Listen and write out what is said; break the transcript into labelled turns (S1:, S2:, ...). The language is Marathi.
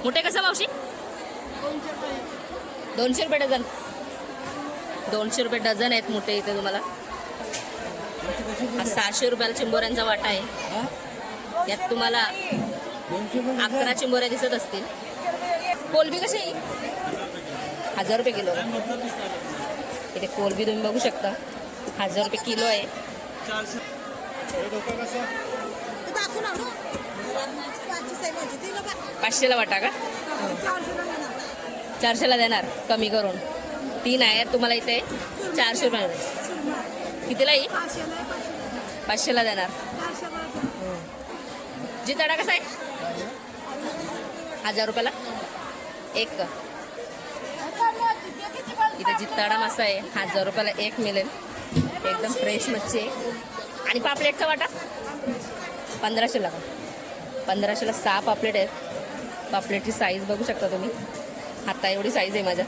S1: मोठे कसं मावशी? 200 रुपये डझन. 200 रुपये डझन आहेत मोठे इथे तुम्हाला. हा 600 रुपयाला चिंबोऱ्यांचा वाटा आहे. यात तुम्हाला 11 चिंबोऱ्या दिसत असतील. कोलबी कशी आहे? 1000 रुपये किलो. इथे कोलबी तुम्ही बघू शकता, 1000 रुपये किलो आहे. 500ला वाटा का? 400ला देणार कमी करून. 3 आहे तुम्हाला इथे 400 रुपये. कितीला येईल? 500ला देणार. जिताडा कसा आहे? 1000 रुपयाला एक. इथे जिताडा मासा आहे, 1000 रुपयाला एक मिळेल. एकदम फ्रेश मच्छी आहे. आणि पापलेटचा वाटा 1500ला का? 1500ला 6 पापलेट आहेत. पापलेटची साईज बघू शकता तुम्ही, हाता एवढी साईज आहे माझ्या.